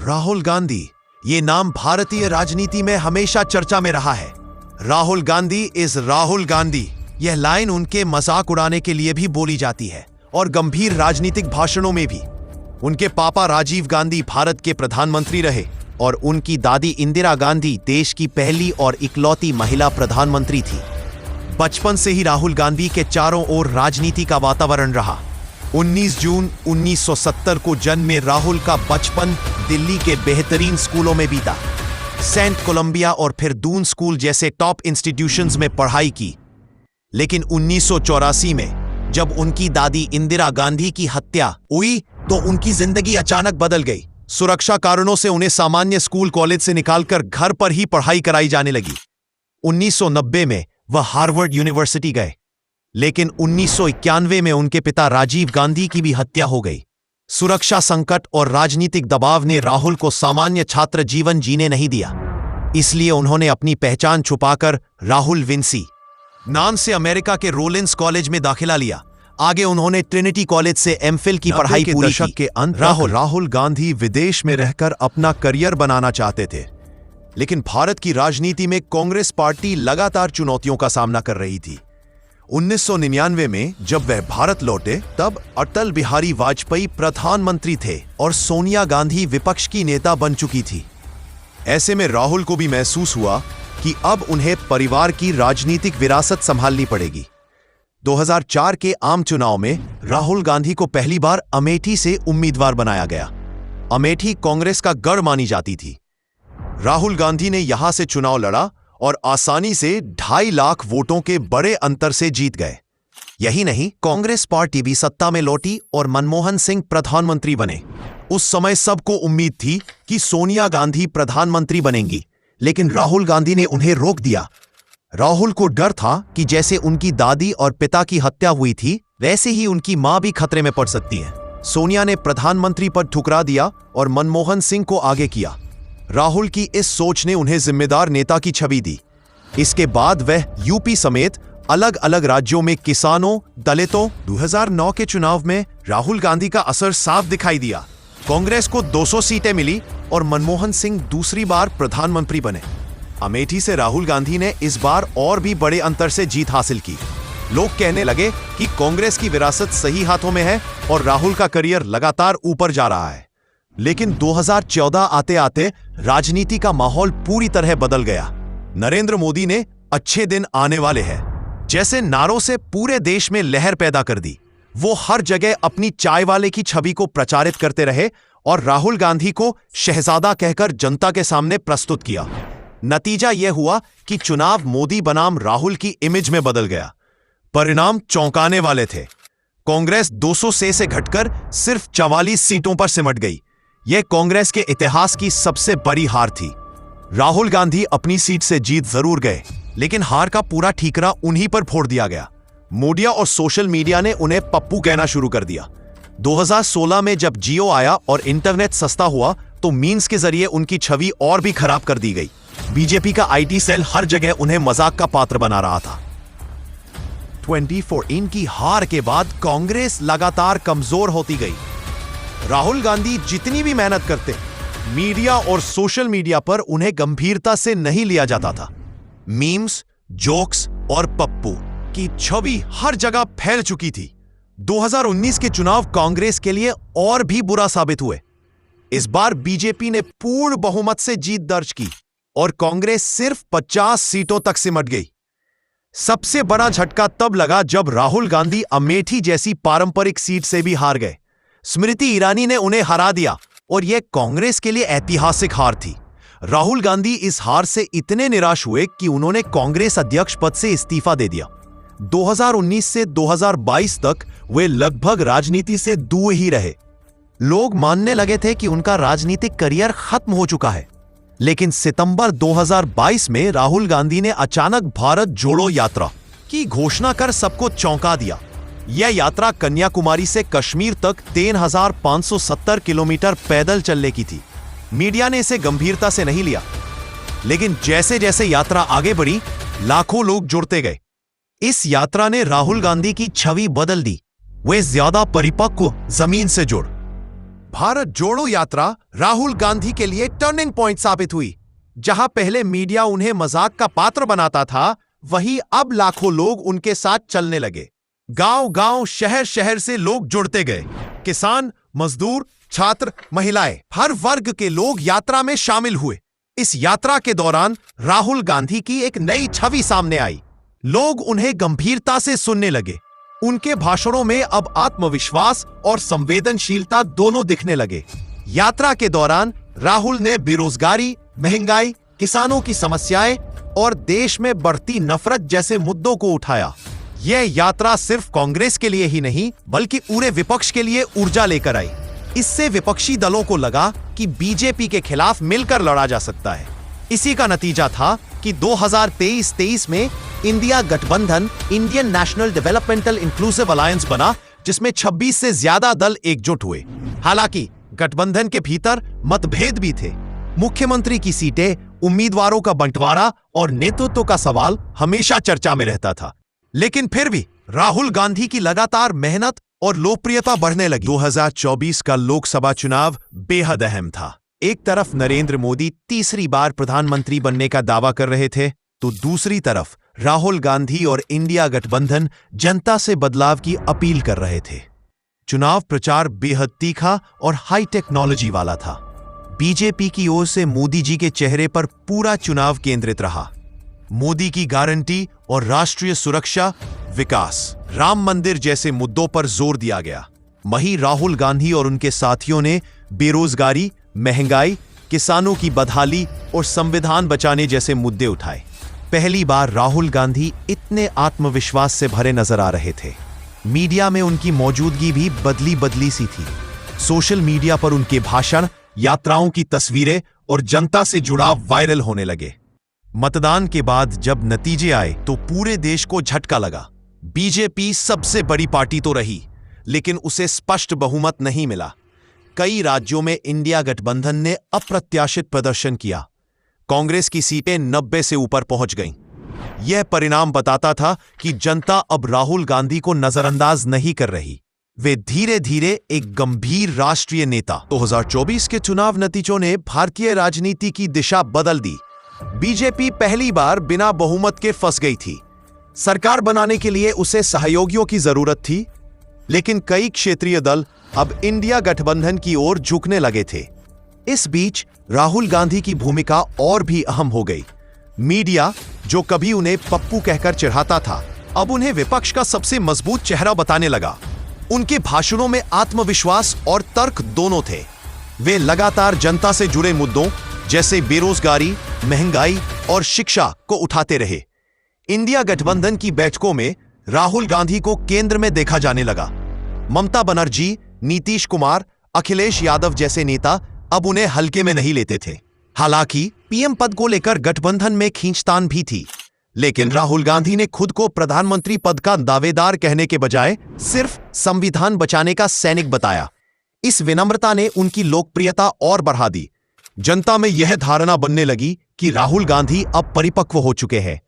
राहुल गांधी, ये नाम भारतीय राजनीति में हमेशा चर्चा में रहा है। राहुल गांधी इज राहुल गांधी, यह लाइन उनके मजाक उड़ाने के लिए भी बोली जाती है और गंभीर राजनीतिक भाषणों में भी। उनके पापा राजीव गांधी भारत के प्रधानमंत्री रहे और उनकी दादी इंदिरा गांधी देश की पहली और इकलौती महिला प्रधानमंत्री थी। बचपन से ही राहुल गांधी के चारों ओर राजनीति का वातावरण रहा। 19 जून 1970 को जन्मे राहुल का बचपन दिल्ली के बेहतरीन स्कूलों में बीता। सेंट कोलंबिया और फिर दून स्कूल जैसे टॉप इंस्टीट्यूशंस में पढ़ाई की। लेकिन 1984 में जब उनकी दादी इंदिरा गांधी की हत्या हुई तो उनकी जिंदगी अचानक बदल गई। सुरक्षा कारणों से उन्हें सामान्य स्कूल कॉलेज से निकालकर घर पर ही पढ़ाई कराई जाने लगी। 1990 में वह हार्वर्ड यूनिवर्सिटी गए, लेकिन 1991 में उनके पिता राजीव गांधी की भी हत्या हो गई। सुरक्षा संकट और राजनीतिक दबाव ने राहुल को सामान्य छात्र जीवन जीने नहीं दिया, इसलिए उन्होंने अपनी पहचान छुपाकर राहुल विंसी नाम से अमेरिका के रोलिंस कॉलेज में दाखिला लिया। आगे उन्होंने ट्रिनिटी कॉलेज से एमफिल की पढ़ाई पूरी की। के अंत राहुल गांधी विदेश में रहकर अपना करियर बनाना चाहते थे, लेकिन भारत की राजनीति में कांग्रेस पार्टी लगातार चुनौतियों का सामना कर रही थी। 1999 में जब वह भारत लौटे तब अटल बिहारी वाजपेयी प्रधानमंत्री थे और सोनिया गांधी विपक्ष की नेता बन चुकी थी। ऐसे में राहुल को भी महसूस हुआ कि अब उन्हें परिवार की राजनीतिक विरासत संभालनी पड़ेगी। 2004 के आम चुनाव में राहुल गांधी को पहली बार अमेठी से उम्मीदवार बनाया गया। अमेठी कांग्रेस का गढ़ मानी जाती थी। राहुल गांधी ने यहां से चुनाव लड़ा और आसानी से 2.5 लाख वोटों के बड़े अंतर से जीत गए। यही नहीं, कांग्रेस पार्टी भी सत्ता में लौटी और मनमोहन सिंह प्रधानमंत्री बने। उस समय सबको उम्मीद थी कि सोनिया गांधी प्रधानमंत्री बनेंगी, लेकिन राहुल गांधी ने उन्हें रोक दिया। राहुल को डर था कि जैसे उनकी दादी और पिता की हत्या हुई थी, वैसे ही उनकी मां भी खतरे में पड़ सकती है। सोनिया ने प्रधानमंत्री पद ठुकरा दिया और मनमोहन सिंह को आगे किया। राहुल की इस सोच ने उन्हें जिम्मेदार नेता की छवि दी। इसके बाद वह यूपी समेत अलग अलग राज्यों में किसानों, दलितों। 2009 के चुनाव में राहुल गांधी का असर साफ दिखाई दिया। कांग्रेस को 200 सीटें मिली और मनमोहन सिंह दूसरी बार प्रधानमंत्री बने। अमेठी से राहुल गांधी ने इस बार और भी बड़े अंतर से जीत हासिल की। लोग कहने लगे कि कांग्रेस की विरासत सही हाथों में है और राहुल का करियर लगातार ऊपर जा रहा है। लेकिन 2014 आते आते राजनीति का माहौल पूरी तरह बदल गया। नरेंद्र मोदी ने अच्छे दिन आने वाले हैं जैसे नारों से पूरे देश में लहर पैदा कर दी। वो हर जगह अपनी चाय वाले की छवि को प्रचारित करते रहे और राहुल गांधी को शहजादा कहकर जनता के सामने प्रस्तुत किया। नतीजा यह हुआ कि चुनाव मोदी बनाम राहुल की इमेज में बदल गया। परिणाम चौंकाने वाले थे। कांग्रेस 200 से घटकर सिर्फ 44 सीटों पर सिमट गई। यह कांग्रेस के इतिहास की सबसे बड़ी हार थी। राहुल गांधी अपनी सीट से जीत जरूर गए, लेकिन हार का पूरा ठीकरा उन्हीं पर फोड़ दिया गया। मीडिया और सोशल मीडिया ने उन्हें पप्पू कहना शुरू कर दिया। 2016 में जब जियो आया और इंटरनेट सस्ता हुआ तो मीम्स के जरिए उनकी छवि और भी खराब कर दी गई। बीजेपी का आईटी सेल हर जगह उन्हें मजाक का पात्र बना रहा था। 2014 की हार के बाद कांग्रेस लगातार कमजोर होती गई। राहुल गांधी जितनी भी मेहनत करते, मीडिया और सोशल मीडिया पर उन्हें गंभीरता से नहीं लिया जाता था। मीम्स, जोक्स और पप्पू की छवि हर जगह फैल चुकी थी। 2019 के चुनाव कांग्रेस के लिए और भी बुरा साबित हुए। इस बार बीजेपी ने पूर्ण बहुमत से जीत दर्ज की और कांग्रेस सिर्फ 50 सीटों तक सिमट गई। सबसे बड़ा झटका तब लगा जब राहुल गांधी अमेठी जैसी पारंपरिक सीट से भी हार गए। स्मृति ईरानी ने उन्हें हरा दिया और यह कांग्रेस के लिए ऐतिहासिक हार थी। राहुल गांधी इस हार से इतने निराश हुए कि उन्होंने कांग्रेस अध्यक्ष पद से इस्तीफा दे दिया। 2019 से 2022 तक वे लगभग राजनीति से दूर ही रहे। लोग मानने लगे थे कि उनका राजनीतिक करियर खत्म हो चुका है। लेकिन सितंबर 2022 में राहुल गांधी ने अचानक भारत जोड़ो यात्रा की घोषणा कर सबको चौंका दिया। यह यात्रा कन्याकुमारी से कश्मीर तक 3,570 किलोमीटर पैदल चलने की थी। मीडिया ने इसे गंभीरता से नहीं लिया, लेकिन जैसे जैसे यात्रा आगे बढ़ी, लाखों लोग जुड़ते गए। इस यात्रा ने राहुल गांधी की छवि बदल दी। वे ज्यादा परिपक्व, जमीन से जुड़ भारत जोड़ो यात्रा राहुल गांधी के लिए टर्निंग पॉइंट साबित हुई। जहां पहले मीडिया उन्हें मजाक का पात्र बनाता था, वहीं अब लाखों लोग उनके साथ चलने लगे। गांव-गांव, शहर-शहर से लोग जुड़ते गए। किसान, मजदूर, छात्र, महिलाएं, हर वर्ग के लोग यात्रा में शामिल हुए। इस यात्रा के दौरान राहुल गांधी की एक नई छवि सामने आई। लोग उन्हें गंभीरता से सुनने लगे। उनके भाषणों में अब आत्मविश्वास और संवेदनशीलता दोनों दिखने लगे। यात्रा के दौरान राहुल ने बेरोजगारी, महंगाई, किसानों की समस्याएं और देश में बढ़ती नफरत जैसे मुद्दों को उठाया। यह यात्रा सिर्फ कांग्रेस के लिए ही नहीं, बल्कि पूरे विपक्ष के लिए ऊर्जा लेकर आई। इससे विपक्षी दलों को लगा कि बीजेपी के खिलाफ मिलकर लड़ा जा सकता है। इसी का नतीजा था कि 2023 में इंडिया गठबंधन Indian national developmental inclusive alliance बना, जिसमें 26 से ज्यादा दल एकजुट हुए। हालांकि गठबंधन के भीतर मतभेद भी थे। मुख्यमंत्री की सीटें, उम्मीदवारों का बंटवारा और नेतृत्व का सवाल हमेशा चर्चा में रहता था। लेकिन फिर भी राहुल गांधी की लगातार मेहनत और लोकप्रियता बढ़ने लगी। 2024 का लोकसभा चुनाव बेहद अहम था। एक तरफ नरेंद्र मोदी तीसरी बार प्रधानमंत्री बनने का दावा कर रहे थे, तो दूसरी तरफ राहुल गांधी और इंडिया गठबंधन जनता से बदलाव की अपील कर रहे थे। चुनाव प्रचार बेहद तीखा और हाई टेक्नोलॉजी वाला था। बीजेपी की ओर से मोदी जी के चेहरे पर पूरा चुनाव केंद्रित रहा। मोदी की गारंटी और राष्ट्रीय सुरक्षा, विकास, राम मंदिर जैसे मुद्दों पर जोर दिया गया। वहीं राहुल गांधी और उनके साथियों ने बेरोजगारी, महंगाई, किसानों की बदहाली और संविधान बचाने जैसे मुद्दे उठाए। पहली बार राहुल गांधी इतने आत्मविश्वास से भरे नजर आ रहे थे। मीडिया में उनकी मौजूदगी भी बदली बदली सी थी। सोशल मीडिया पर उनके भाषण, यात्राओं की तस्वीरें और जनता से जुड़ाव वायरल होने लगे। मतदान के बाद जब नतीजे आए तो पूरे देश को झटका लगा। बीजेपी सबसे बड़ी पार्टी तो रही, लेकिन उसे स्पष्ट बहुमत नहीं मिला। कई राज्यों में इंडिया गठबंधन ने अप्रत्याशित प्रदर्शन किया। कांग्रेस की सीटें 90 से ऊपर पहुंच गईं। यह परिणाम बताता था कि जनता अब राहुल गांधी को नजरअंदाज नहीं कर रही। वे धीरे धीरे एक गंभीर राष्ट्रीय नेता। 2024 के चुनाव नतीजों ने भारतीय राजनीति की दिशा बदल दी। बीजेपी पहली बार बिना बहुमत के फंस गई थी। सरकार बनाने के लिए उसे सहयोगियों की जरूरत थी, लेकिन कई क्षेत्रीय दल अब इंडिया गठबंधन की ओर झुकने लगे थे। इस बीच राहुल गांधी की भूमिका और भी अहम हो गई। मीडिया, जो कभी उन्हें पप्पू कहकर चिढ़ाता था, अब उन्हें विपक्ष का सबसे मजबूत चेहरा बताने लगा। उनके भाषणों में आत्मविश्वास और तर्क दोनों थे। वे लगातार जनता से जुड़े मुद्दों जैसे बेरोजगारी, महंगाई और शिक्षा को उठाते रहे। इंडिया गठबंधन की बैठकों में राहुल गांधी को केंद्र में देखा जाने लगा। ममता बनर्जी, नीतीश कुमार, अखिलेश यादव जैसे नेता अब उन्हें हल्के में नहीं लेते थे। हालांकि पीएम पद को लेकर गठबंधन में खींचतान भी थी, लेकिन राहुल गांधी ने खुद को प्रधानमंत्री पद का दावेदार कहने के बजाय सिर्फ संविधान बचाने का सैनिक बताया। इस विनम्रता ने उनकी लोकप्रियता और बढ़ा दी। जनता में यह धारणा बनने लगी कि राहुल गांधी अब परिपक्व हो चुके हैं।